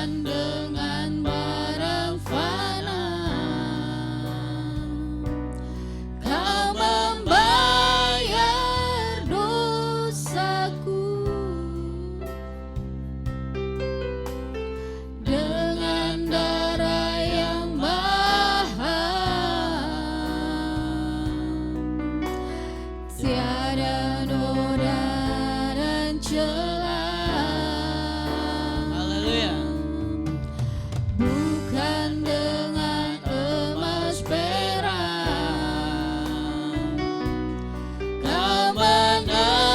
Bukan dengan barang fana Kau membayar dosaku, dengan darah yang mahal, tiada noda dan celah. Haleluya. Bukan dengan emas perak Kau menebus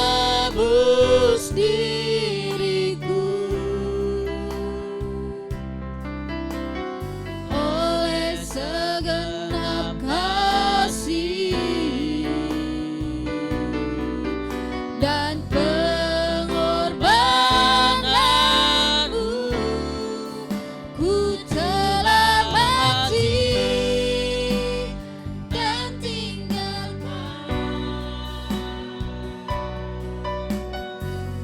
diriku, oleh segenap kasih dan pengorbananmu, ku telah mati dan tinggalkan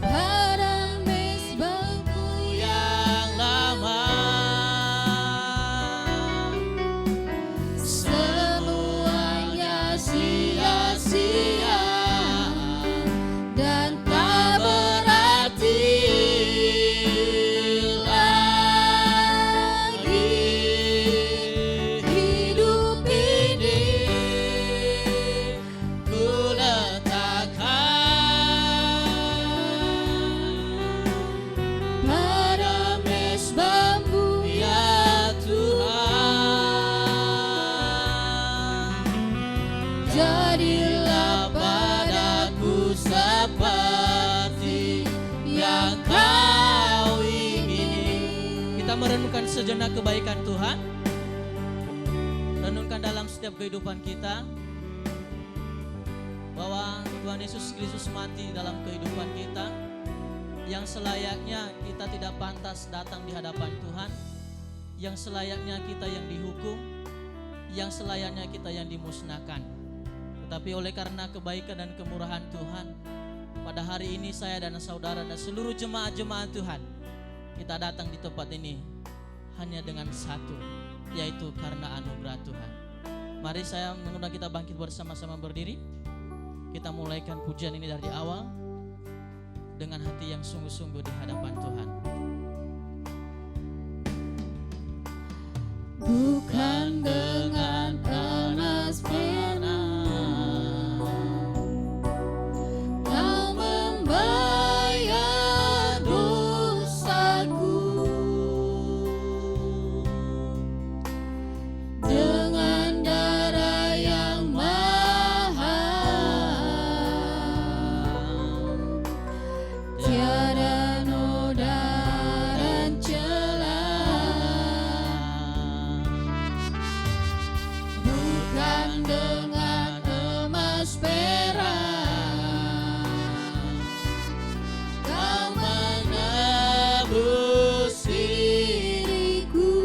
pada mezbahmu yang Lama semuanya sia-sia dan tak berarti lagi. Hidup ini ku letakkan pada mezbahmu ya Tuhan. Jadilah padaku seperti yang kau ingini. kita merenungkan sejenak kebaikan Tuhan. Renungkan dalam setiap kehidupan kita bahwa Tuhan Yesus Kristus mati dalam kehidupan kita, yang selayaknya kita tidak pantas datang di hadapan Tuhan, yang selayaknya kita yang dihukum, yang selayaknya kita yang dimusnahkan. Tetapi oleh karena kebaikan dan kemurahan Tuhan, pada hari ini saya dan saudara dan seluruh jemaat-jemaat Tuhan, kita datang di tempat ini hanya dengan satu, yaitu karena anugerah Tuhan. Mari saya mengundang kita bangkit bersama-sama berdiri. Kita mulaikan pujian ini dari awal dengan hati yang sungguh-sungguh di hadapan Tuhan. Bukan dengan emas perak Kau membayar dosaku, dengan darah yang mahal, tiada noda dan celah. Bukan dengan emas perak Kau menebus diriku,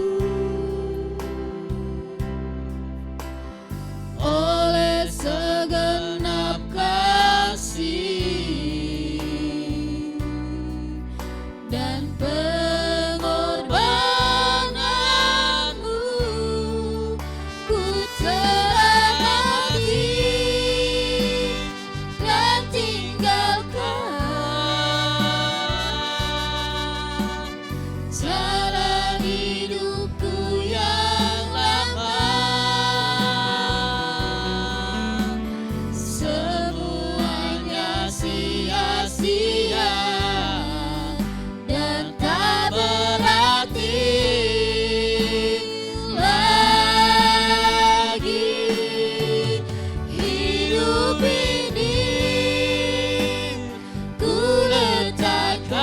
oleh segenap kasih dan pengorbananmu, ku telah mati dan tinggalkan jalan hidupku yang lama. Semuanya sia-sia dan tak berarti lagi. Hidup ini ku letakkan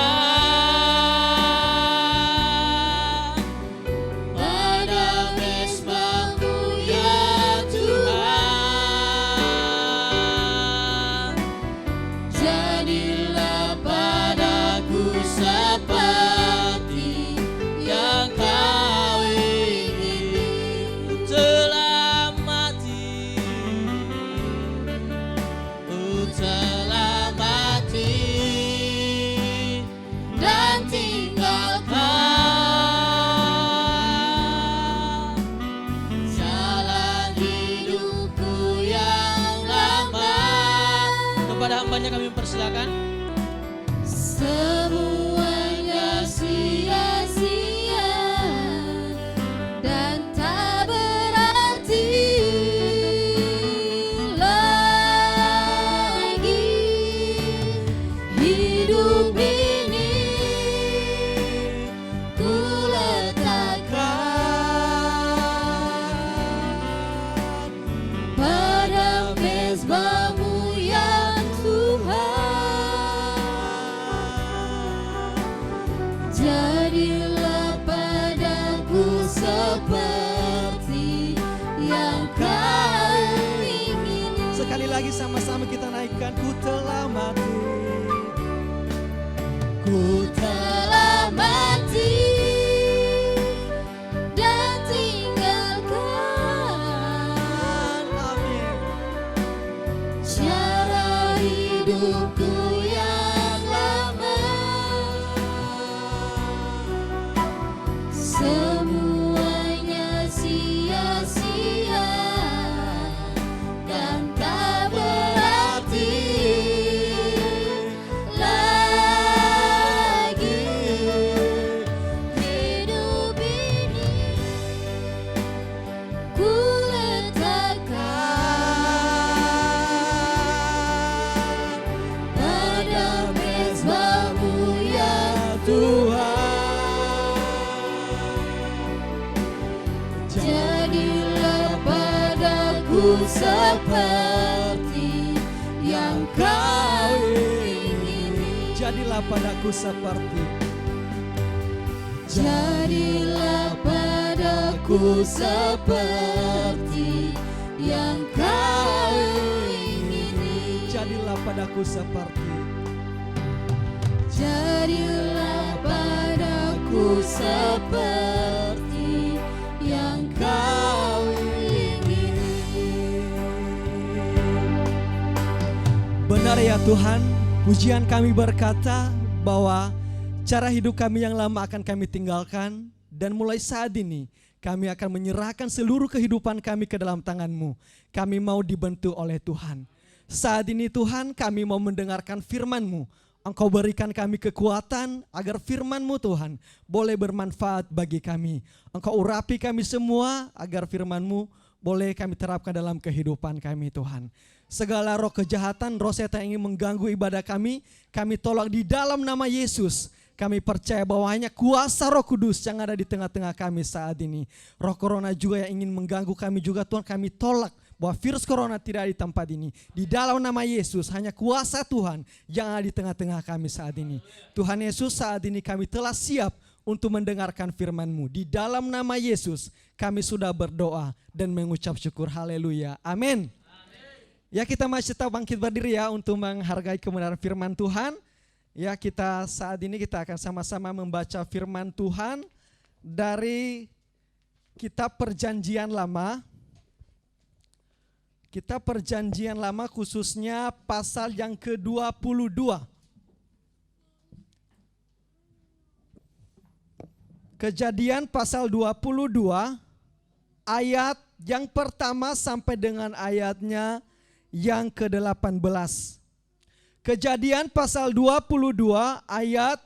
lagi sama-sama kita naikkan. Ku telah mati. Ku telah mati dan tinggalkan amin. cara hidupku yang lama. Semuanya sia-sia dan tak berarti lagi. Hidup ini ku letakkan pada mezbamu ya Tuhan, jadilah padaku seperti yang kau ingini. jadilah padaku seperti, Jadilah padaku seperti yang kau ingini. jadilah padaku seperti, Jadilah padaku seperti yang kau ingini. benar ya Tuhan. Pujian kami berkata bahwa cara hidup kami yang lama akan kami tinggalkan, dan mulai saat ini kami akan menyerahkan seluruh kehidupan kami ke dalam tangan-Mu. Kami mau dibentuk oleh Tuhan. Saat ini Tuhan, kami mau mendengarkan firman-Mu. Engkau berikan kami kekuatan agar firman-Mu Tuhan boleh bermanfaat bagi kami. Engkau urapi kami semua agar firman-Mu boleh kami terapkan dalam kehidupan kami Tuhan. Segala roh kejahatan, roh setan yang ingin mengganggu ibadah kami tolak di dalam nama Yesus. Kami percaya bahwa hanya kuasa Roh Kudus yang ada di tengah-tengah kami saat ini. Roh corona juga yang ingin mengganggu kami juga Tuhan, kami tolak bahwa virus corona tidak ada di tempat ini. Di dalam nama Yesus, hanya kuasa Tuhan yang ada di tengah-tengah kami saat ini. Tuhan Yesus, saat ini kami telah siap untuk mendengarkan firman-Mu. Di dalam nama Yesus kami sudah berdoa dan mengucap syukur. Haleluya. Amin. Ya, kita masih tetap bangkit berdiri ya untuk menghargai kebenaran firman Tuhan. Ya, kita saat ini kita akan sama-sama membaca firman Tuhan dari kitab Perjanjian Lama. Kitab Perjanjian Lama khususnya pasal yang ke-22. Kejadian pasal 22 ayat yang pertama sampai dengan ayatnya yang ke-18. Kejadian pasal 22 ayat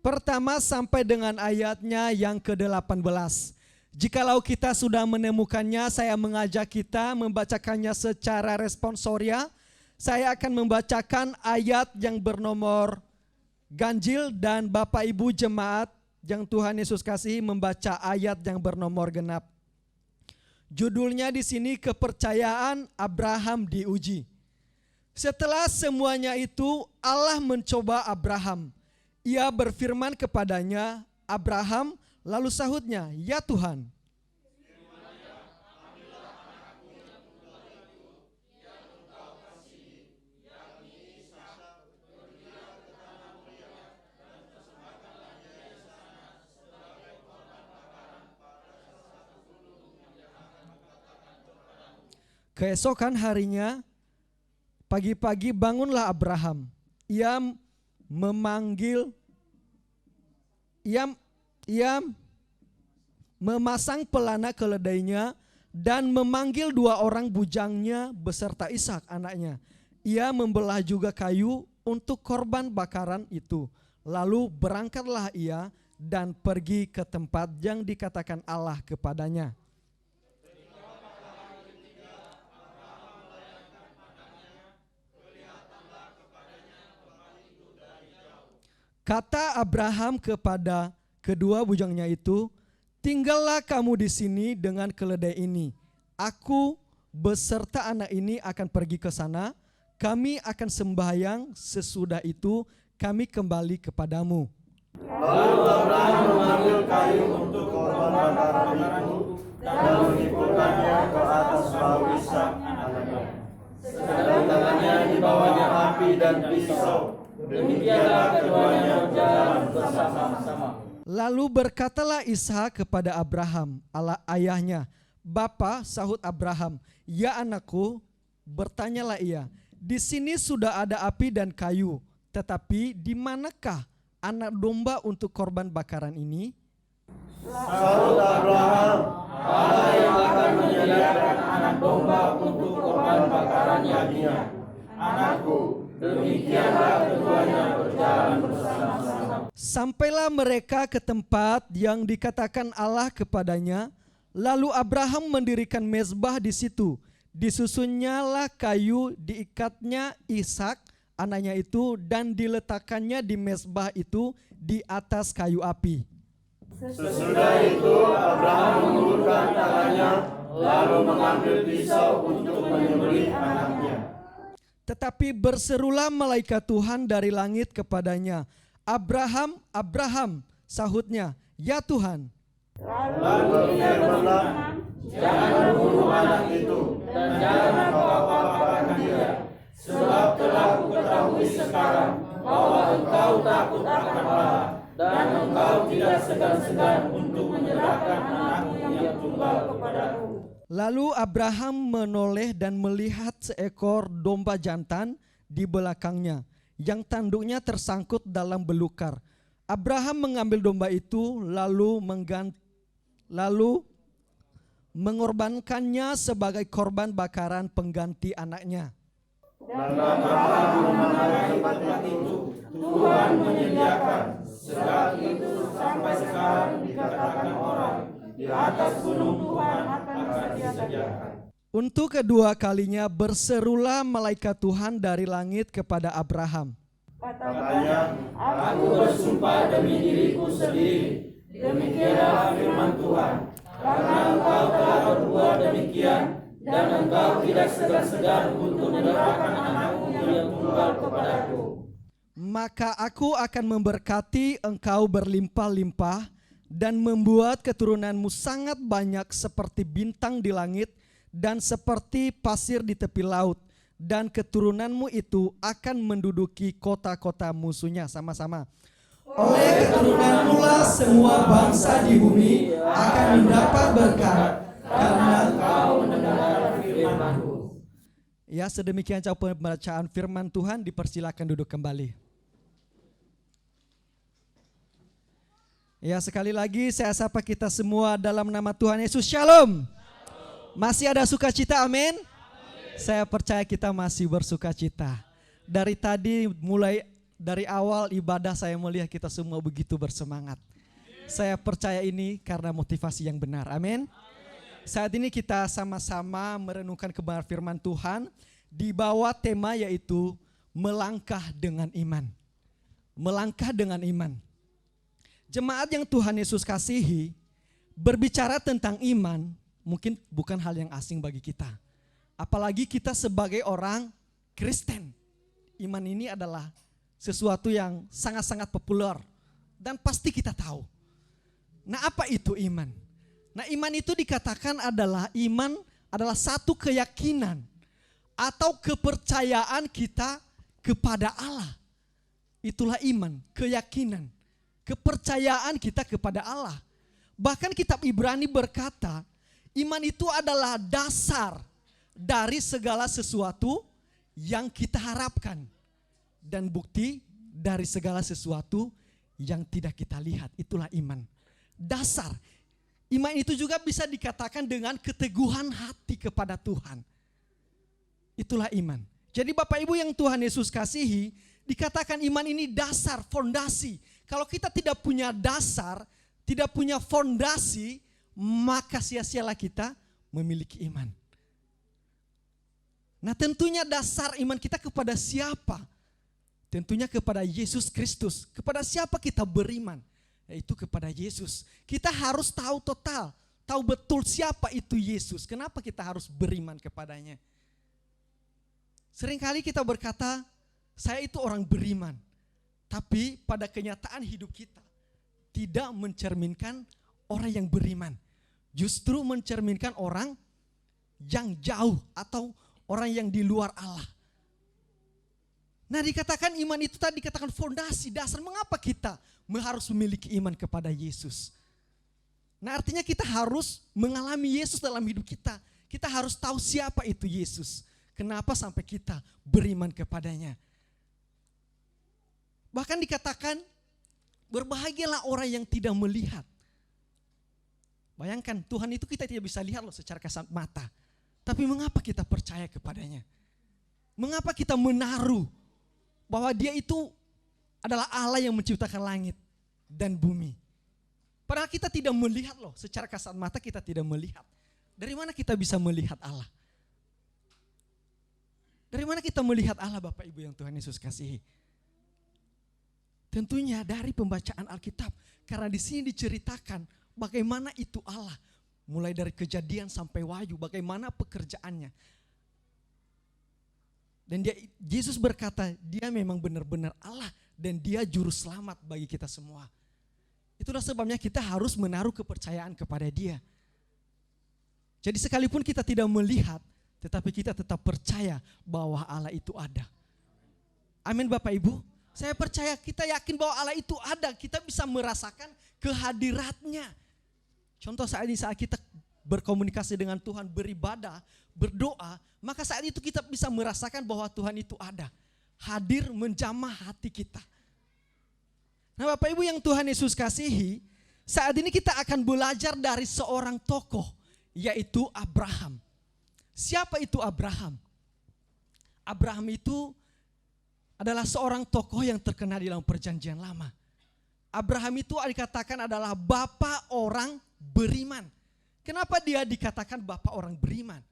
pertama sampai dengan ayatnya yang ke-18. Jikalau kita sudah menemukannya, saya mengajak kita membacakannya secara responsoria. Saya akan membacakan ayat yang bernomor ganjil dan Bapak Ibu jemaat yang Tuhan Yesus kasihi membaca ayat yang bernomor genap. Judulnya di sini kepercayaan Abraham diuji. Setelah semuanya itu Allah mencoba Abraham. Ia berfirman kepadanya, Abraham, lalu sahutnya, ya Tuhan. Keesokan harinya, pagi-pagi bangunlah Abraham. Ia memasang pelana keledainya dan memanggil 2 orang bujangnya beserta Ishak anaknya. Ia membelah juga kayu untuk korban bakaran itu. Lalu berangkatlah ia dan pergi ke tempat yang dikatakan Allah kepadanya. Kata Abraham kepada kedua bujangnya itu, tinggallah kamu di sini dengan keledai ini. Aku beserta anak ini akan pergi ke sana. Kami akan sembahyang, sesudah itu kami kembali kepadamu. Lalu Abraham mengambil kayu untuk korban bakaran itu dan menikulkannya ke atas perahu Ishak anaknya. pisau. Demikianlah keduanya berjalan bersama-sama. Lalu berkatalah Ishak kepada Abraham, ayahnya. Bapa, sahut Abraham, ya anakku, bertanyalah ia, di sini sudah ada api dan kayu, tetapi di manakah anak domba untuk korban bakaran ini? Sahut Abraham, Allah yang akan menyediakan anak domba untuk korban bakaran yaginya. Anakku, demikianlah keduanya berjalan bersama-sama. Sampailah mereka ke tempat yang dikatakan Allah kepadanya. Lalu Abraham mendirikan mezbah di situ. Disusunnyalah kayu, diikatnya Ishak anaknya itu, dan diletakkannya di mezbah itu di atas kayu api. Sesudah itu Abraham mengulurkan tangannya, lalu mengambil pisau untuk menyembelih anaknya. Tetapi berserulah malaikat Tuhan dari langit kepadanya, Abraham, Abraham, sahutnya, ya Tuhan. Lalu ia berfirman, jangan bunuh anak itu, dan jangan kau apa-apakan dia, sebab telah kuketahui sekarang bahwa engkau takut akan Allah, dan engkau tidak segan-segan untuk menyerahkan anakmu yang tunggal kepadaku. Lalu Abraham menoleh dan melihat seekor domba jantan di belakangnya, yang tanduknya tersangkut dalam belukar. Abraham mengambil domba itu lalu mengorbankannya sebagai korban bakaran pengganti anaknya. Dan Abraham menangani tempat itu, Tuhan menyediakan, sebab itu sampai sekarang dikatakan orang, di atas gunung Tuhan akan disediakan. Untuk kedua kalinya berserulah malaikat Tuhan dari langit kepada Abraham. Katanya, aku bersumpah demi diriku sendiri, demikianlah firman Tuhan, karena engkau telah berbuat demikian, dan engkau tidak segan-segan untuk menyerahkan anakmu yang tunggal kepadaku. Maka aku akan memberkati engkau berlimpah-limpah dan membuat keturunanmu sangat banyak seperti bintang di langit dan seperti pasir di tepi laut. Dan keturunanmu itu akan menduduki kota-kota musuhnya. Sama-sama. Oleh keturunanmu lah semua bangsa di bumi akan mendapat berkat, karena engkau mendengar firman-Ku. Ya, sedemikian cara pembacaan firman Tuhan. Dipersilakan duduk kembali. Ya, sekali lagi saya sapa kita semua dalam nama Tuhan Yesus. Shalom. Masih ada sukacita, amin. Saya percaya kita masih bersuka cita. Dari tadi mulai dari awal ibadah saya melihat kita semua begitu bersemangat. Saya percaya ini karena motivasi yang benar. Amin. Saat ini kita sama-sama merenungkan kebenaran firman Tuhan di bawah tema yaitu melangkah dengan iman. Melangkah dengan iman. Jemaat yang Tuhan Yesus kasihi, berbicara tentang iman mungkin bukan hal yang asing bagi kita. Apalagi kita sebagai orang Kristen. Iman ini adalah sesuatu yang sangat-sangat populer dan pasti kita tahu. Nah, apa itu iman? Nah, iman itu dikatakan adalah iman adalah satu keyakinan atau kepercayaan kita kepada Allah. Itulah iman, keyakinan, kepercayaan kita kepada Allah. Bahkan kitab Ibrani berkata, iman itu adalah dasar dari segala sesuatu yang kita harapkan dan bukti dari segala sesuatu yang tidak kita lihat. Itulah iman. Dasar. Iman itu juga bisa dikatakan dengan keteguhan hati kepada Tuhan. Itulah iman. Jadi Bapak Ibu yang Tuhan Yesus kasihi, dikatakan iman ini dasar, fondasi. Kalau kita tidak punya dasar, tidak punya fondasi, maka sia-sialah kita memiliki iman. Nah, tentunya dasar iman kita kepada siapa? Tentunya kepada Yesus Kristus. Kepada siapa kita beriman? Yaitu kepada Yesus. Kita harus tahu total, tahu betul siapa itu Yesus. Kenapa kita harus beriman kepadanya? Seringkali kita berkata, saya itu orang beriman. Tapi pada kenyataan hidup kita tidak mencerminkan orang yang beriman. Justru mencerminkan orang yang jauh atau orang yang di luar Allah. Nah, dikatakan iman itu tadi dikatakan fondasi, dasar mengapa kita harus memiliki iman kepada Yesus. Nah, artinya kita harus mengalami Yesus dalam hidup kita. Kita harus tahu siapa itu Yesus. Kenapa sampai kita beriman kepadanya. Bahkan dikatakan berbahagialah orang yang tidak melihat. Bayangkan Tuhan itu kita tidak bisa lihat loh secara kasat mata. Tapi mengapa kita percaya kepadanya? Mengapa kita menaruh bahwa dia itu adalah Allah yang menciptakan langit dan bumi. Padahal kita tidak melihat loh, secara kasat mata kita tidak melihat. Dari mana kita bisa melihat Allah? Dari mana kita melihat Allah Bapak Ibu yang Tuhan Yesus kasihi? Tentunya dari pembacaan Alkitab. Karena di sini diceritakan bagaimana itu Allah. Mulai dari Kejadian sampai Wahyu, bagaimana pekerjaannya. Dan Yesus berkata, dia memang benar-benar Allah dan dia juru selamat bagi kita semua. Itulah sebabnya kita harus menaruh kepercayaan kepada dia. Jadi sekalipun kita tidak melihat, tetapi kita tetap percaya bahwa Allah itu ada. Amin Bapak Ibu. Saya percaya, kita yakin bahwa Allah itu ada. Kita bisa merasakan kehadiratnya. Contoh saat ini saat kita berkomunikasi dengan Tuhan, beribadah, berdoa, maka saat itu kita bisa merasakan bahwa Tuhan itu ada. Hadir menjamah hati kita. Nah Bapak Ibu yang Tuhan Yesus kasihi, saat ini kita akan belajar dari seorang tokoh, yaitu Abraham. Siapa itu Abraham? Abraham itu adalah seorang tokoh yang terkenal di dalam perjanjian lama. Abraham itu dikatakan adalah bapa orang beriman. Kenapa dia dikatakan bapa orang beriman?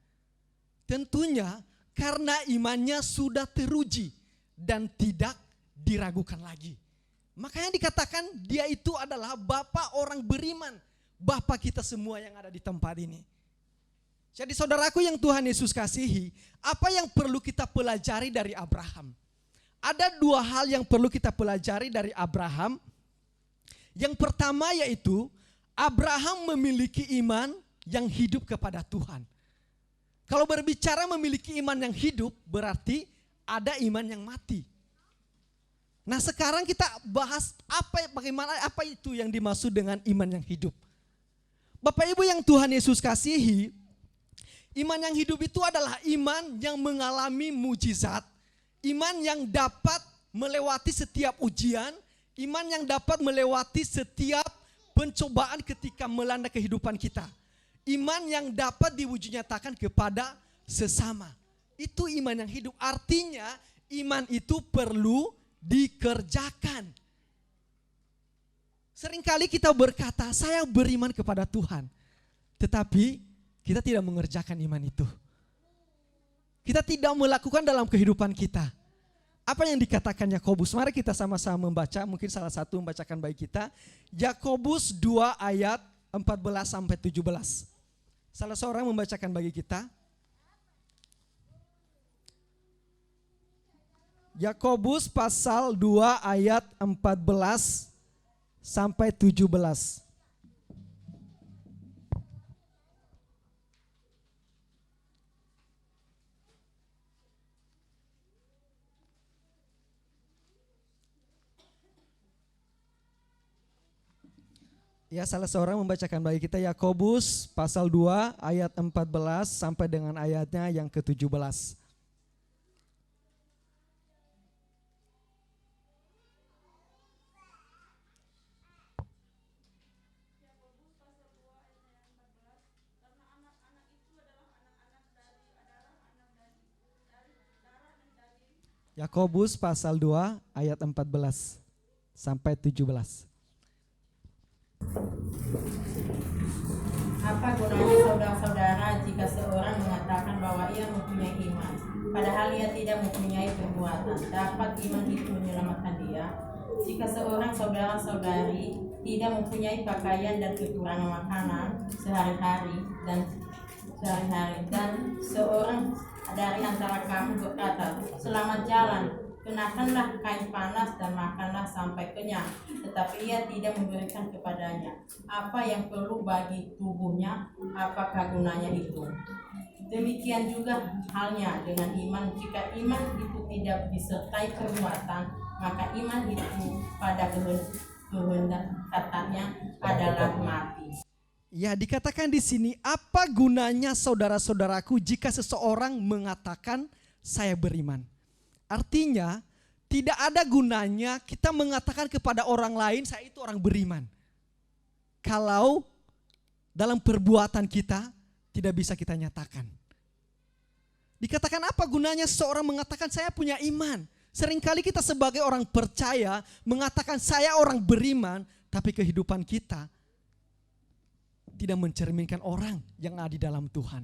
Tentunya karena imannya sudah teruji dan tidak diragukan lagi. Makanya dikatakan dia itu adalah bapa orang beriman. Bapa kita semua yang ada di tempat ini. Jadi saudaraku yang Tuhan Yesus kasihi, apa yang perlu kita pelajari dari Abraham? Ada dua hal yang perlu kita pelajari dari Abraham. Yang pertama yaitu Abraham memiliki iman yang hidup kepada Tuhan. Kalau berbicara memiliki iman yang hidup berarti ada iman yang mati. Nah sekarang kita bahas apa itu yang dimaksud dengan iman yang hidup. Bapak Ibu yang Tuhan Yesus kasihi, iman yang hidup itu adalah iman yang mengalami mujizat. Iman yang dapat melewati setiap ujian, iman yang dapat melewati setiap pencobaan ketika melanda kehidupan kita. Iman yang dapat diwujud nyatakan kepada sesama. Itu iman yang hidup. Artinya iman itu perlu dikerjakan. Seringkali kita berkata, saya beriman kepada Tuhan. Tetapi kita tidak mengerjakan iman itu. Kita tidak melakukan dalam kehidupan kita. Apa yang dikatakan Yakobus? Mari kita sama-sama membaca, mungkin salah satu membacakan bagi kita. Yakobus 2 ayat 14 sampai 17. Salah seorang membacakan bagi kita. Yakobus pasal 2 ayat 14 sampai 17. Ya, salah seorang membacakan bagi kita Yakobus pasal 2 ayat 14 sampai dengan ayatnya yang ke-17. Yakobus pasal 2 ayat 14 sampai 17. Apa gunanya saudara-saudara jika seorang mengatakan bahwa ia mempunyai iman, padahal ia tidak mempunyai perbuatan? Dapat iman itu menyelamatkan dia? Jika seorang saudara-saudari tidak mempunyai pakaian dan kekurangan makanan sehari-hari dan seorang dari antara kamu berkata, selamat jalan, kenakanlah kain panas dan makanlah sampai kenyang, tetapi ia tidak memberikan kepadanya apa yang perlu bagi tubuhnya, apakah gunanya itu? Demikian juga halnya dengan iman. Jika iman itu tidak disertai perbuatan, maka iman itu pada kehendak katanya adalah mati. Ya, dikatakan di sini, apa gunanya saudara-saudaraku jika seseorang mengatakan saya beriman? Artinya, tidak ada gunanya kita mengatakan kepada orang lain saya itu orang beriman, kalau dalam perbuatan kita tidak bisa kita nyatakan. Dikatakan apa gunanya seseorang mengatakan saya punya iman? Seringkali kita sebagai orang percaya mengatakan saya orang beriman, tapi kehidupan kita tidak mencerminkan orang yang ada di dalam Tuhan.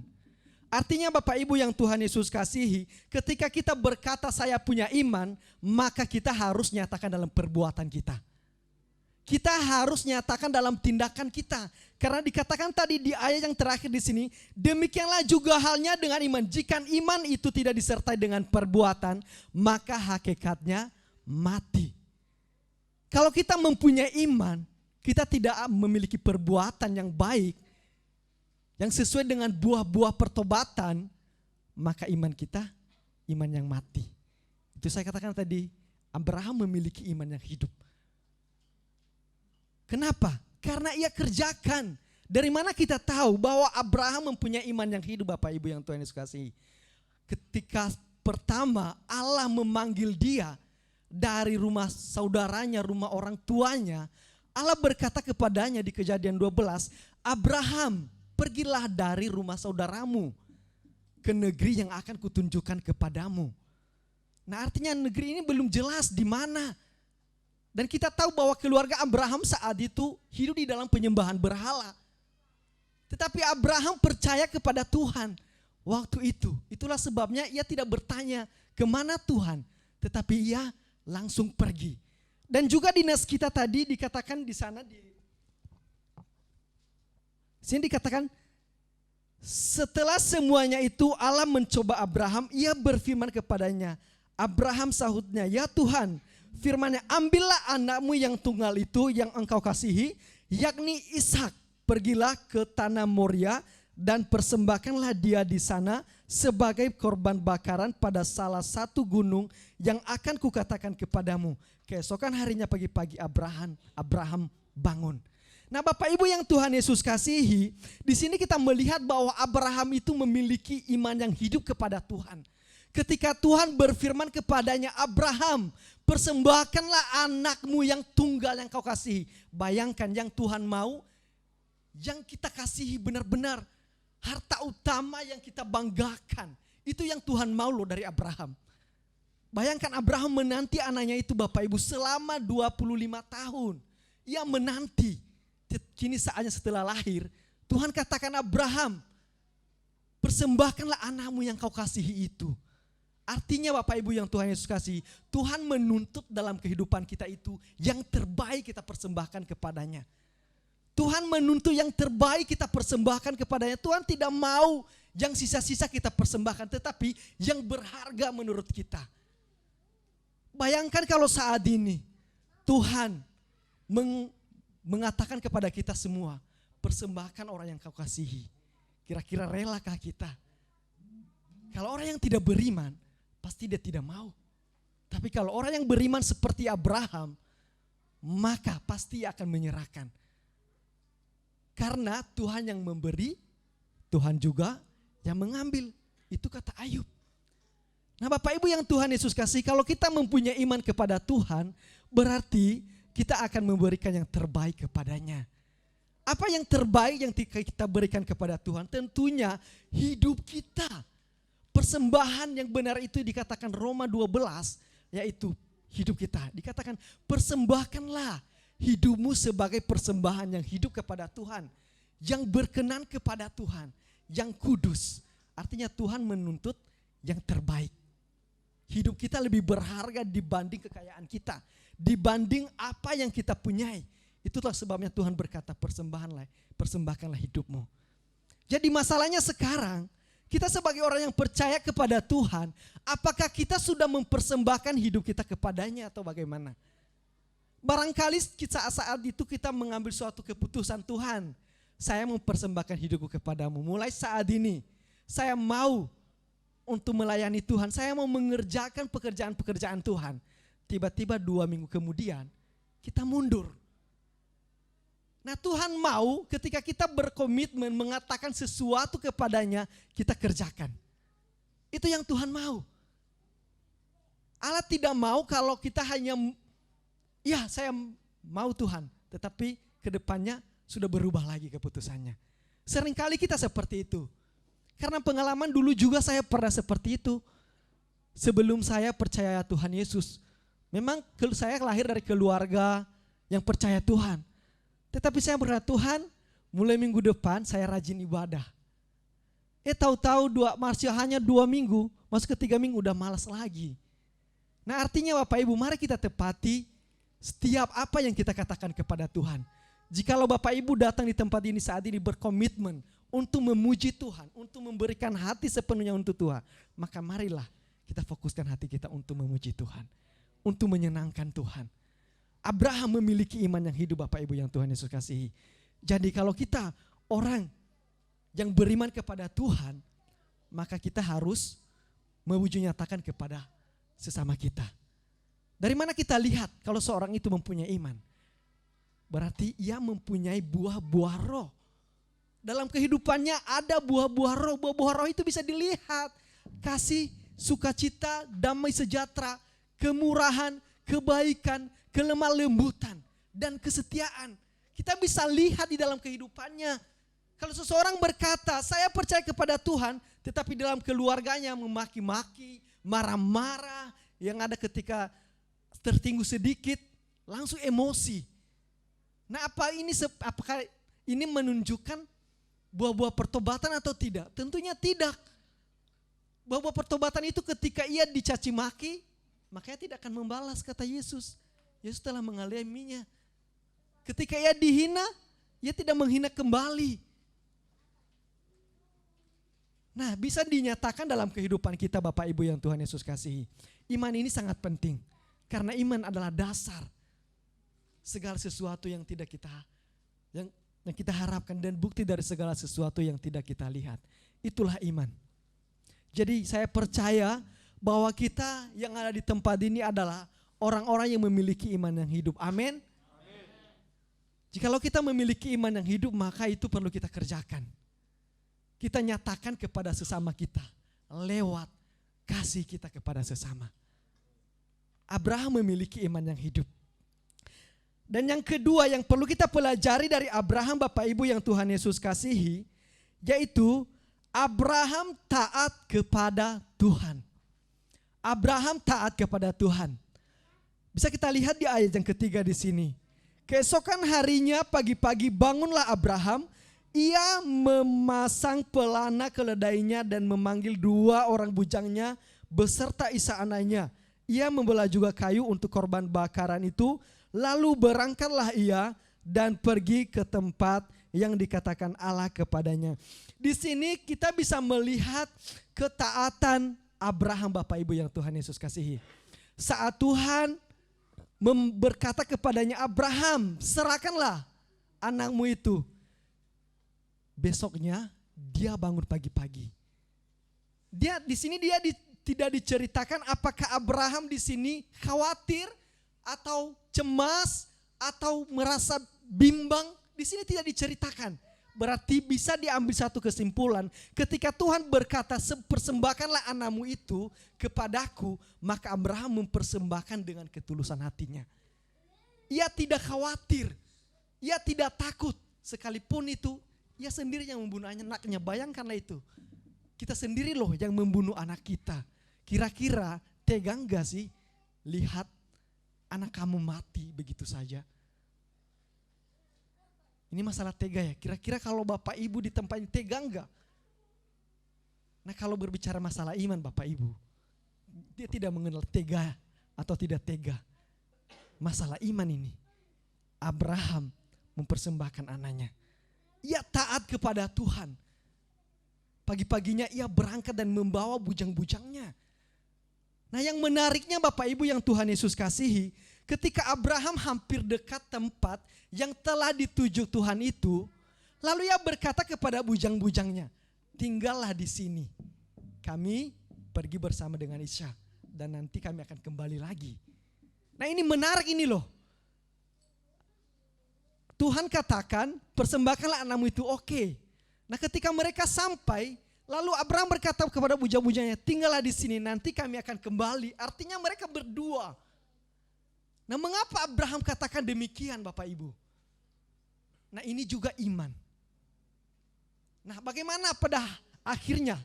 Artinya Bapak Ibu yang Tuhan Yesus kasihi, ketika kita berkata saya punya iman, maka kita harus nyatakan dalam perbuatan kita. Kita harus nyatakan dalam tindakan kita. Karena dikatakan tadi di ayat yang terakhir di sini, demikianlah juga halnya dengan iman. Jika iman itu tidak disertai dengan perbuatan, maka hakikatnya mati. Kalau kita mempunyai iman, kita tidak memiliki perbuatan yang baik, yang sesuai dengan buah-buah pertobatan, maka iman kita iman yang mati. Itu saya katakan tadi, Abraham memiliki iman yang hidup. Kenapa? Karena ia kerjakan. Dari mana kita tahu bahwa Abraham mempunyai iman yang hidup, Bapak Ibu yang Tuhan Yesus kasihi? Ketika pertama Allah memanggil dia dari rumah saudaranya, rumah orang tuanya, Allah berkata kepadanya di Kejadian 12, Abraham, pergilah dari rumah saudaramu ke negeri yang akan kutunjukkan kepadamu. Nah, artinya negeri ini belum jelas di mana. Dan kita tahu bahwa keluarga Abraham saat itu hidup di dalam penyembahan berhala. Tetapi Abraham percaya kepada Tuhan waktu itu. Itulah sebabnya ia tidak bertanya kemana Tuhan, tetapi ia langsung pergi. Dan juga di nas kita tadi dikatakan di sana, di sini dikatakan, setelah semuanya itu Allah mencoba Abraham, ia berfirman kepadanya, Abraham sahutnya, ya Tuhan, firman-Nya, ambillah anakmu yang tunggal itu yang engkau kasihi, yakni Ishak. Pergilah ke tanah Moria dan persembahkanlah dia di sana sebagai korban bakaran pada salah satu gunung yang akan kukatakan kepadamu. Keesokan harinya pagi-pagi Abraham bangun. Nah, Bapak Ibu yang Tuhan Yesus kasihi, di sini kita melihat bahwa Abraham itu memiliki iman yang hidup kepada Tuhan. Ketika Tuhan berfirman kepadanya, Abraham, persembahkanlah anakmu yang tunggal yang kau kasihi. Bayangkan yang Tuhan mau, yang kita kasihi benar-benar harta utama yang kita banggakan. Itu yang Tuhan mau loh dari Abraham. Bayangkan Abraham menanti anaknya itu, Bapak Ibu, selama 25 tahun. Ia menanti. Kini saatnya setelah lahir, Tuhan katakan, Abraham, persembahkanlah anakmu yang kau kasihi itu. Artinya Bapak Ibu yang Tuhan Yesus kasihi, Tuhan menuntut dalam kehidupan kita itu yang terbaik kita persembahkan kepadanya. Tuhan menuntut yang terbaik kita persembahkan kepadanya. Tuhan tidak mau yang sisa-sisa kita persembahkan, tetapi yang berharga menurut kita. Bayangkan kalau saat ini Tuhan mengatakan kepada kita semua, persembahkan orang yang kau kasihi. Kira-kira relakah kita? Kalau orang yang tidak beriman, pasti dia tidak mau. Tapi kalau orang yang beriman seperti Abraham, maka pasti akan menyerahkan. Karena Tuhan yang memberi, Tuhan juga yang mengambil. Itu kata Ayub. Nah, Bapak Ibu yang Tuhan Yesus kasih, kalau kita mempunyai iman kepada Tuhan, berarti kita akan memberikan yang terbaik kepadanya. Apa yang terbaik yang kita berikan kepada Tuhan? Tentunya hidup kita. Persembahan yang benar itu dikatakan Roma 12, yaitu hidup kita. Dikatakan persembahkanlah hidupmu sebagai persembahan yang hidup kepada Tuhan, yang berkenan kepada Tuhan, yang kudus. Artinya Tuhan menuntut yang terbaik. Hidup kita lebih berharga dibanding kekayaan kita, dibanding apa yang kita punyai. Itulah sebabnya Tuhan berkata, persembahkanlah hidupmu. Jadi masalahnya sekarang, kita sebagai orang yang percaya kepada Tuhan, apakah kita sudah mempersembahkan hidup kita kepadanya atau bagaimana? Barangkali saat itu kita mengambil suatu keputusan, Tuhan, saya mempersembahkan hidupku kepadamu. Mulai saat ini, saya mau untuk melayani Tuhan, saya mau mengerjakan pekerjaan-pekerjaan Tuhan. Tiba-tiba 2 minggu kemudian kita mundur. Nah, Tuhan mau ketika kita berkomitmen mengatakan sesuatu kepadanya, kita kerjakan. Itu yang Tuhan mau. Allah tidak mau kalau kita hanya, ya saya mau Tuhan, tetapi kedepannya sudah berubah lagi keputusannya. Seringkali kita seperti itu. Karena pengalaman dulu juga saya pernah seperti itu. Sebelum saya percaya Tuhan Yesus. Memang saya lahir dari keluarga yang percaya Tuhan. Tetapi saya berkata, Tuhan, mulai minggu depan saya rajin ibadah. Tahu-tahu masih hanya 2 minggu, masuk ke 3 minggu udah malas lagi. Nah, artinya Bapak Ibu, mari kita tepati setiap apa yang kita katakan kepada Tuhan. Jikalau Bapak Ibu datang di tempat ini saat ini berkomitmen untuk memuji Tuhan, untuk memberikan hati sepenuhnya untuk Tuhan, maka marilah kita fokuskan hati kita untuk memuji Tuhan, untuk menyenangkan Tuhan. Abraham memiliki iman yang hidup Bapak Ibu yang Tuhan Yesus kasihi. Jadi kalau kita orang yang beriman kepada Tuhan, maka kita harus mewujud nyatakan kepada sesama kita. Dari mana kita lihat kalau seorang itu mempunyai iman? Berarti ia mempunyai buah-buah roh. Dalam kehidupannya ada buah-buah roh. Buah-buah roh itu bisa dilihat. Kasih, sukacita, damai sejahtera, kemurahan, kebaikan, kelemah lembutan, dan kesetiaan. Kita bisa lihat di dalam kehidupannya. Kalau seseorang berkata, saya percaya kepada Tuhan, tetapi dalam keluarganya memaki-maki, marah-marah, yang ada ketika tertinggu sedikit, langsung emosi. Nah, apakah ini menunjukkan buah-buah pertobatan atau tidak? Tentunya tidak. Buah-buah pertobatan itu ketika ia dicaci maki, makanya tidak akan membalas, kata Yesus. Yesus telah mengalaminya. Ketika ia dihina, ia tidak menghina kembali. Nah, bisa dinyatakan dalam kehidupan kita Bapak Ibu yang Tuhan Yesus kasihi. Iman ini sangat penting. Karena iman adalah dasar segala sesuatu yang kita harapkan dan bukti dari segala sesuatu yang tidak kita lihat. Itulah iman. Jadi saya percaya bahwa kita yang ada di tempat ini adalah orang-orang yang memiliki iman yang hidup. Amin. Jikalau kita memiliki iman yang hidup, maka itu perlu kita kerjakan. Kita nyatakan kepada sesama kita lewat kasih kita kepada sesama. Abraham memiliki iman yang hidup. Dan yang kedua yang perlu kita pelajari dari Abraham Bapak Ibu yang Tuhan Yesus kasihi, yaitu Abraham taat kepada Tuhan. Abraham taat kepada Tuhan. Bisa kita lihat di ayat yang ketiga di sini. Keesokan harinya pagi-pagi bangunlah Abraham, ia memasang pelana keledainya dan memanggil 2 orang bujangnya beserta Ishak anaknya. Ia membelah juga kayu untuk korban bakaran itu, lalu berangkatlah ia dan pergi ke tempat yang dikatakan Allah kepadanya. Di sini kita bisa melihat ketaatan Abraham Bapak Ibu yang Tuhan Yesus kasihi. Saat Tuhan berkata kepadanya, Abraham, serahkanlah anakmu itu. Besoknya dia bangun pagi-pagi. Di sini tidak diceritakan apakah Abraham di sini khawatir atau cemas atau merasa bimbang. Di sini tidak diceritakan. Berarti bisa diambil satu kesimpulan, ketika Tuhan berkata persembahkanlah anakmu itu kepadaku, maka Abraham mempersembahkan dengan ketulusan hatinya. Ia tidak khawatir, ia tidak takut, sekalipun itu ia sendiri yang membunuh anaknya. Bayangkanlah itu, kita sendiri loh yang membunuh anak kita. Kira-kira tega enggak sih lihat anak kamu mati begitu saja? Ini masalah tega ya. Kira-kira kalau Bapak Ibu di tempat ini tega enggak? Nah, kalau berbicara masalah iman Bapak Ibu, dia tidak mengenal tega atau tidak tega. Masalah iman ini, Abraham mempersembahkan anaknya. Ia taat kepada Tuhan. Pagi-paginya ia berangkat dan membawa bujang-bujangnya. Nah, yang menariknya Bapak Ibu yang Tuhan Yesus kasihi, ketika Abraham hampir dekat tempat yang telah dituju Tuhan itu, lalu ia berkata kepada bujang-bujangnya, tinggallah di sini. Kami pergi bersama dengan Ishak dan nanti kami akan kembali lagi. Nah ini menarik ini loh. Tuhan katakan persembahkanlah anakmu itu oke. Nah ketika mereka sampai, lalu Abraham berkata kepada budak-budaknya, tinggallah di sini nanti kami akan kembali. Artinya mereka berdua. Nah mengapa Abraham katakan demikian Bapak Ibu? Nah ini juga iman. Nah bagaimana pada akhirnya?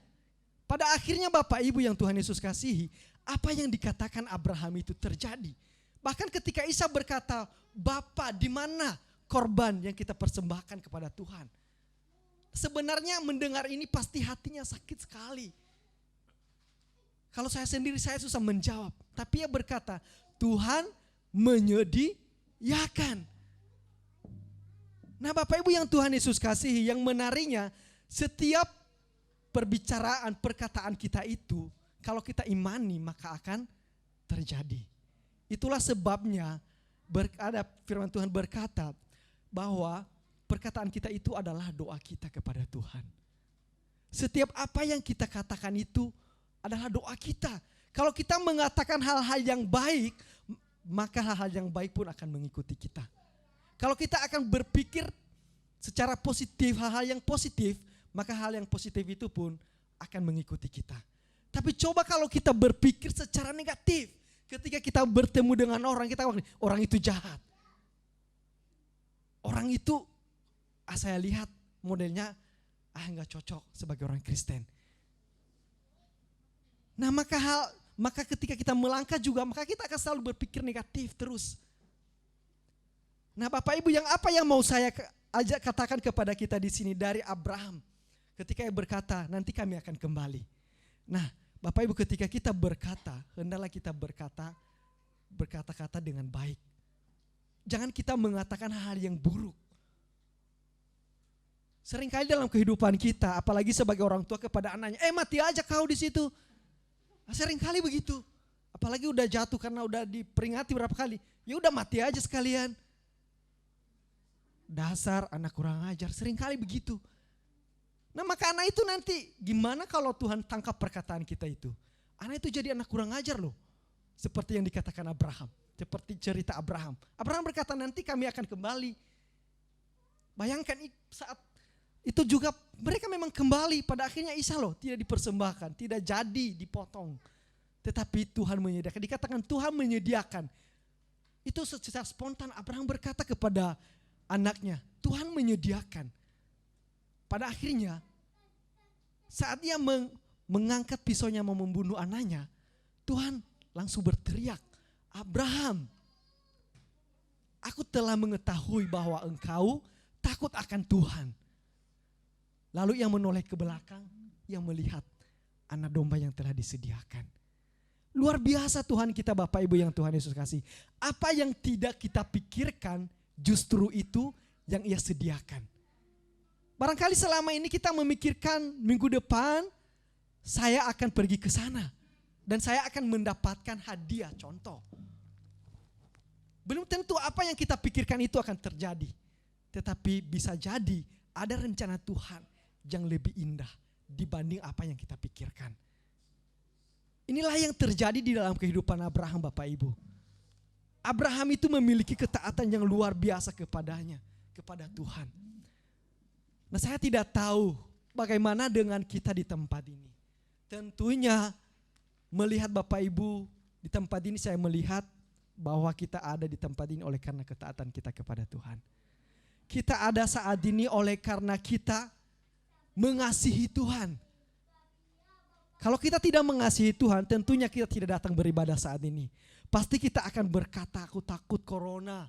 Pada akhirnya Bapak Ibu yang Tuhan Yesus kasihi, apa yang dikatakan Abraham itu terjadi. Bahkan ketika Ishak berkata, Bapa di mana korban yang kita persembahkan kepada Tuhan? Sebenarnya mendengar ini pasti hatinya sakit sekali. Kalau saya sendiri saya susah menjawab. Tapi ia berkata, Tuhan menyediakan. Nah Bapak Ibu yang Tuhan Yesus kasihi, yang menariknya setiap perbicaraan, perkataan kita itu kalau kita imani maka akan terjadi. Itulah sebabnya ada firman Tuhan berkata bahwa perkataan kita itu adalah doa kita kepada Tuhan. Setiap apa yang kita katakan itu adalah doa kita. Kalau kita mengatakan hal-hal yang baik, maka hal-hal yang baik pun akan mengikuti kita. Kalau kita akan berpikir secara positif, hal-hal yang positif, maka hal yang positif itu pun akan mengikuti kita. Tapi coba kalau kita berpikir secara negatif, ketika kita bertemu dengan orang, kita orang itu jahat. Orang itu, saya lihat modelnya, nggak cocok sebagai orang Kristen. Nah maka ketika kita melangkah juga, maka kita akan selalu berpikir negatif terus. Nah Bapak Ibu apa yang mau saya ajak katakan kepada kita di sini dari Abraham. Ketika ia berkata, nanti kami akan kembali. Nah Bapak Ibu ketika kita berkata, hendaklah kita berkata-kata dengan baik. Jangan kita mengatakan hal yang buruk. Seringkali dalam kehidupan kita, apalagi sebagai orang tua kepada anaknya, mati aja kau di situ. Seringkali begitu. Apalagi udah jatuh karena udah diperingati berapa kali. Ya udah mati aja sekalian. Dasar anak kurang ajar, seringkali begitu. Nah maka anak itu nanti gimana kalau Tuhan tangkap perkataan kita itu? Anak itu jadi anak kurang ajar loh. Seperti yang dikatakan Abraham. Seperti cerita Abraham. Abraham berkata nanti kami akan kembali. Bayangkan saat itu juga mereka memang kembali. Pada akhirnya Isa loh tidak dipersembahkan. Tidak jadi dipotong. Tetapi Tuhan menyediakan. Dikatakan Tuhan menyediakan. Itu secara spontan Abraham berkata kepada anaknya. Tuhan menyediakan. Pada akhirnya saat dia mengangkat pisaunya mau membunuh anaknya. Tuhan langsung berteriak. Abraham, aku telah mengetahui bahwa engkau takut akan Tuhan. Lalu yang menoleh ke belakang, yang melihat anak domba yang telah disediakan. Luar biasa Tuhan kita Bapak Ibu yang Tuhan Yesus kasih. Apa yang tidak kita pikirkan justru itu yang Ia sediakan. Barangkali selama ini kita memikirkan minggu depan saya akan pergi ke sana. Dan saya akan mendapatkan hadiah contoh. Belum tentu apa yang kita pikirkan itu akan terjadi. Tetapi bisa jadi ada rencana Tuhan yang lebih indah dibanding apa yang kita pikirkan. Inilah yang terjadi di dalam kehidupan Abraham Bapak Ibu. Abraham itu memiliki ketaatan yang luar biasa kepadanya, kepada Tuhan. Nah saya tidak tahu bagaimana dengan kita di tempat ini. Tentunya melihat Bapak Ibu di tempat ini saya melihat bahwa kita ada di tempat ini oleh karena ketaatan kita kepada Tuhan. Kita ada saat ini oleh karena kita mengasihi Tuhan. Kalau kita tidak mengasihi Tuhan, tentunya kita tidak datang beribadah saat ini. Pasti kita akan berkata, aku takut corona.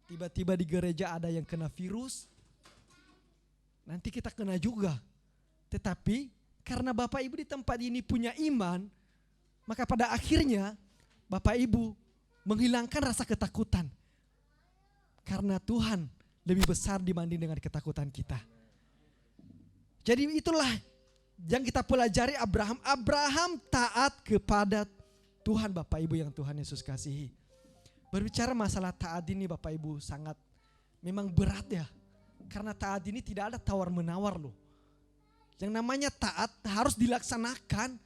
Tiba-tiba di gereja ada yang kena virus. Nanti kita kena juga. Tetapi karena Bapak Ibu di tempat ini punya iman, maka pada akhirnya Bapak Ibu menghilangkan rasa ketakutan. Karena Tuhan lebih besar dibanding dengan ketakutan kita. Jadi itulah yang kita pelajari Abraham. Abraham taat kepada Tuhan Bapak Ibu yang Tuhan Yesus kasihi. Berbicara masalah taat ini Bapak Ibu sangat memang berat ya. Karena taat ini tidak ada tawar menawar loh. Yang namanya taat harus dilaksanakan.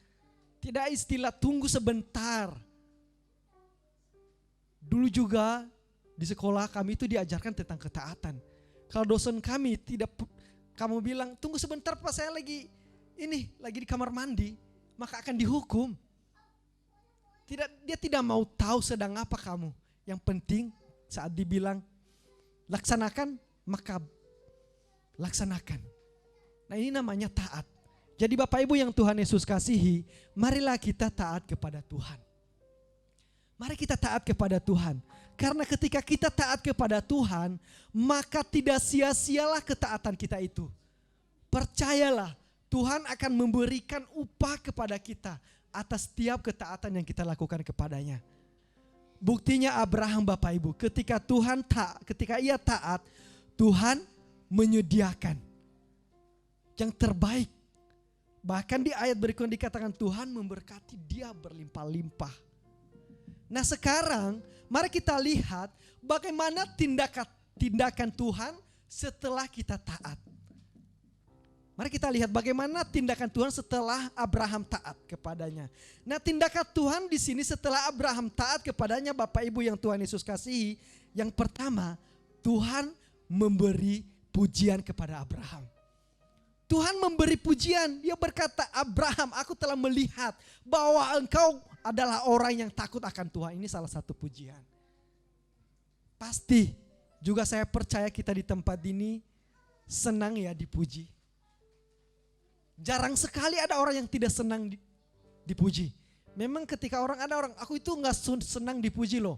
Tidak istilah tunggu sebentar. Dulu juga di sekolah kami itu diajarkan tentang ketaatan. Kalau dosen kami kamu bilang tunggu sebentar Pak, saya lagi di kamar mandi, maka akan dihukum. Dia tidak mau tahu sedang apa kamu. Yang penting saat dibilang laksanakan, maka laksanakan. Nah, ini namanya taat. Jadi Bapak Ibu yang Tuhan Yesus kasihi, marilah kita taat kepada Tuhan. Mari kita taat kepada Tuhan. Karena ketika kita taat kepada Tuhan, maka tidak sia-sialah ketaatan kita itu. Percayalah, Tuhan akan memberikan upah kepada kita atas setiap ketaatan yang kita lakukan kepadanya. Buktinya Abraham Bapak Ibu, ketika ia taat, Tuhan menyediakan yang terbaik. Bahkan di ayat berikutnya dikatakan Tuhan memberkati dia berlimpah-limpah. Nah sekarang mari kita lihat bagaimana tindakan Tuhan setelah kita taat. Mari kita lihat bagaimana tindakan Tuhan setelah Abraham taat kepadanya. Nah tindakan Tuhan di sini setelah Abraham taat kepadanya Bapak Ibu yang Tuhan Yesus kasihi. Yang pertama, Tuhan memberi pujian kepada Abraham. Tuhan memberi pujian, dia berkata, Abraham, aku telah melihat bahwa engkau adalah orang yang takut akan Tuhan. Ini salah satu pujian. Pasti juga saya percaya kita di tempat ini senang ya dipuji. Jarang sekali ada orang yang tidak senang dipuji. Memang ketika ada orang, aku itu gak senang dipuji loh.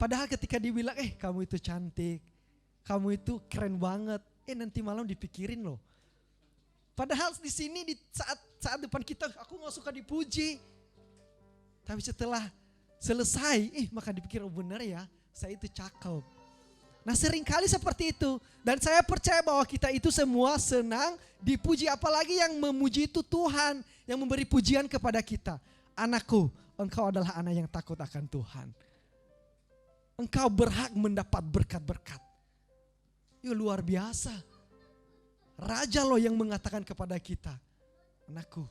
Padahal ketika dibilang, kamu itu cantik, kamu itu keren banget. Nanti malam dipikirin loh. Padahal di sini di saat depan kita aku gak suka dipuji. Tapi setelah selesai, maka dipikir benar ya, saya itu cakep. Nah seringkali seperti itu. Dan saya percaya bahwa kita itu semua senang dipuji. Apalagi yang memuji itu Tuhan. Yang memberi pujian kepada kita. Anakku, engkau adalah anak yang takut akan Tuhan. Engkau berhak mendapat berkat-berkat. Itu luar biasa. Raja loh yang mengatakan kepada kita, anakku,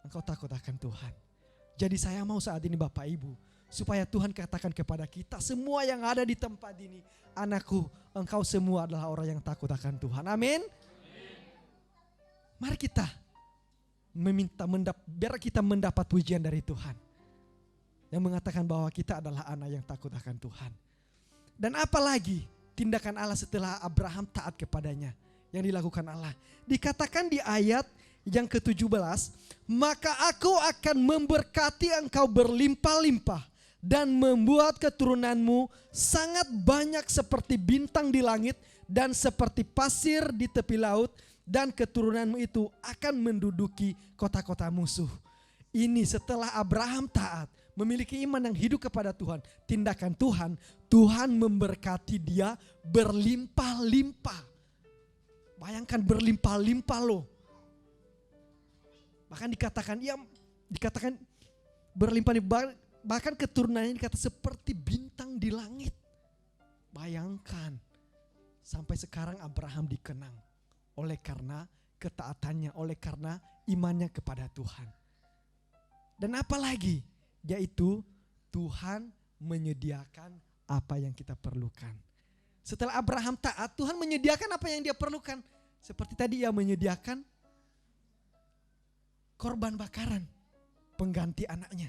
engkau takut akan Tuhan. Jadi saya mau saat ini Bapak Ibu, supaya Tuhan katakan kepada kita semua yang ada di tempat ini, anakku, engkau semua adalah orang yang takut akan Tuhan. Amin. Mari kita biar kita mendapat pujian dari Tuhan. Yang mengatakan bahwa kita adalah anak yang takut akan Tuhan. Dan apalagi tindakan Allah setelah Abraham taat kepadanya. Yang dilakukan Allah. Dikatakan di ayat yang ke-17, maka aku akan memberkati engkau berlimpah-limpah dan membuat keturunanmu sangat banyak seperti bintang di langit dan seperti pasir di tepi laut, dan keturunanmu itu akan menduduki kota-kota musuh. Ini setelah Abraham taat, memiliki iman yang hidup kepada Tuhan, tindakan Tuhan memberkati dia berlimpah-limpah. Bayangkan berlimpah-limpah loh. Bahkan dikatakan berlimpah-limpah, bahkan keturunannya dikata seperti bintang di langit. Bayangkan sampai sekarang Abraham dikenang oleh karena ketaatannya, oleh karena imannya kepada Tuhan. Dan apalagi, yaitu Tuhan menyediakan apa yang kita perlukan. Setelah Abraham taat, Tuhan menyediakan apa yang dia perlukan. Seperti tadi ia menyediakan korban bakaran, pengganti anaknya.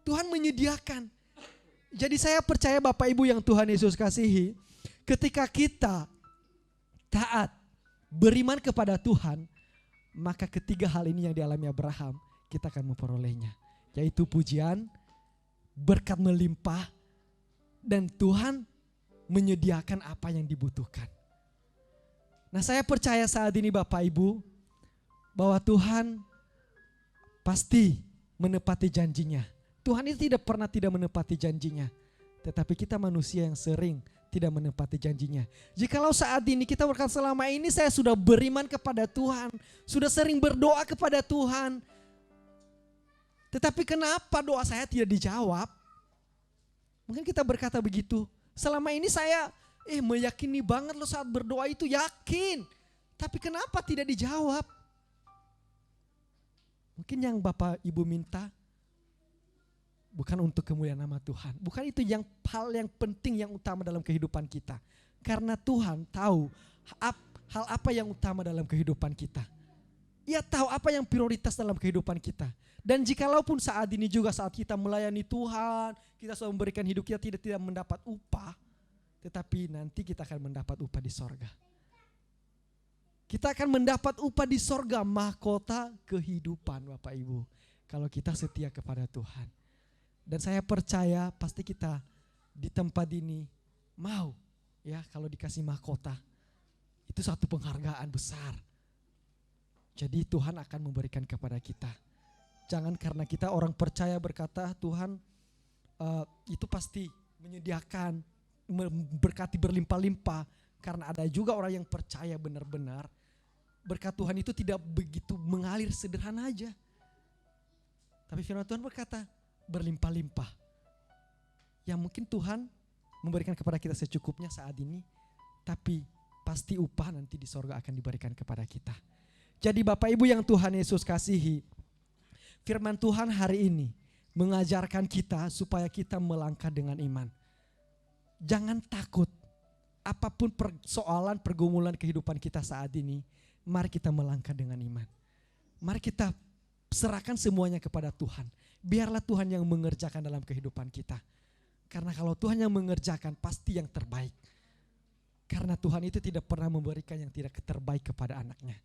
Tuhan menyediakan. Jadi saya percaya Bapak Ibu yang Tuhan Yesus kasihi, ketika kita taat, beriman kepada Tuhan, maka ketiga hal ini yang dialami Abraham, kita akan memperolehnya. Yaitu pujian, berkat melimpah, dan Tuhan menyediakan apa yang dibutuhkan. Nah saya percaya saat ini Bapak Ibu, bahwa Tuhan pasti menepati janjinya. Tuhan itu tidak pernah tidak menepati janjinya. Tetapi kita manusia yang sering tidak menepati janjinya. Jikalau saat ini kita berkata selama ini saya sudah beriman kepada Tuhan, sudah sering berdoa kepada Tuhan, tetapi kenapa doa saya tidak dijawab? Mungkin kita berkata begitu. Selama ini saya meyakini banget loh saat berdoa itu, yakin. Tapi kenapa tidak dijawab? Mungkin yang Bapak Ibu minta bukan untuk kemuliaan nama Tuhan. Bukan itu hal yang penting yang utama dalam kehidupan kita. Karena Tuhan tahu hal apa yang utama dalam kehidupan kita. Ia tahu apa yang prioritas dalam kehidupan kita. Dan jikalaupun saat ini juga saat kita melayani Tuhan, kita sudah memberikan hidup kita tidak mendapat upah. Tetapi nanti kita akan mendapat upah di sorga. Kita akan mendapat upah di sorga, mahkota kehidupan Bapak Ibu. Kalau kita setia kepada Tuhan. Dan saya percaya pasti kita di tempat ini mau ya kalau dikasih mahkota. Itu satu penghargaan besar. Jadi Tuhan akan memberikan kepada kita. Jangan karena kita orang percaya berkata Tuhan itu pasti menyediakan, berkati berlimpah-limpah. Karena ada juga orang yang percaya benar-benar berkat Tuhan itu tidak begitu mengalir sederhana aja. Tapi firman Tuhan berkata berlimpah-limpah. Yang mungkin Tuhan memberikan kepada kita secukupnya saat ini. Tapi pasti upah nanti di sorga akan diberikan kepada kita. Jadi Bapak Ibu yang Tuhan Yesus kasihi. Firman Tuhan hari ini mengajarkan kita supaya kita melangkah dengan iman. Jangan takut. Apapun persoalan pergumulan kehidupan kita saat ini. Mari kita melangkah dengan iman. Mari kita serahkan semuanya kepada Tuhan. Biarlah Tuhan yang mengerjakan dalam kehidupan kita. Karena kalau Tuhan yang mengerjakan pasti yang terbaik. Karena Tuhan itu tidak pernah memberikan yang tidak terbaik kepada anaknya.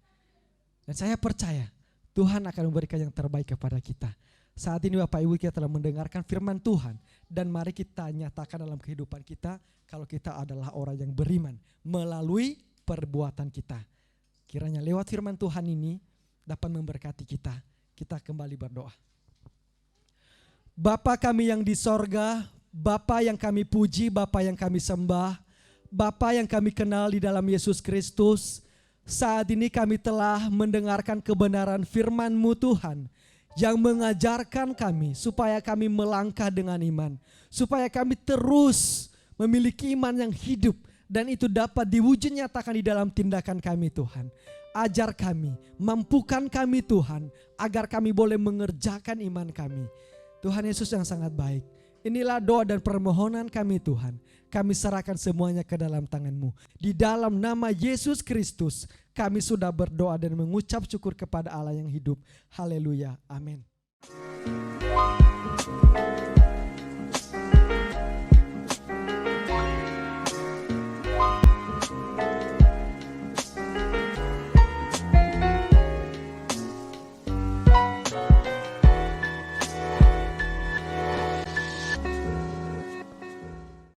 Dan saya percaya Tuhan akan memberikan yang terbaik kepada kita. Saat ini Bapak Ibu kita telah mendengarkan firman Tuhan. Dan mari kita nyatakan dalam kehidupan kita kalau kita adalah orang yang beriman melalui perbuatan kita. Kiranya lewat firman Tuhan ini dapat memberkati kita. Kita kembali berdoa. Bapa kami yang di sorga, Bapa yang kami puji, Bapa yang kami sembah, Bapa yang kami kenal di dalam Yesus Kristus. Saat ini kami telah mendengarkan kebenaran firman-Mu Tuhan yang mengajarkan kami supaya kami melangkah dengan iman. Supaya kami terus memiliki iman yang hidup. Dan itu dapat diwujud nyatakan di dalam tindakan kami Tuhan. Ajar kami, mampukan kami Tuhan. Agar kami boleh mengerjakan iman kami. Tuhan Yesus yang sangat baik. Inilah doa dan permohonan kami Tuhan. Kami serahkan semuanya ke dalam tangan-Mu. Di dalam nama Yesus Kristus kami sudah berdoa dan mengucap syukur kepada Allah yang hidup. Haleluya. Amin.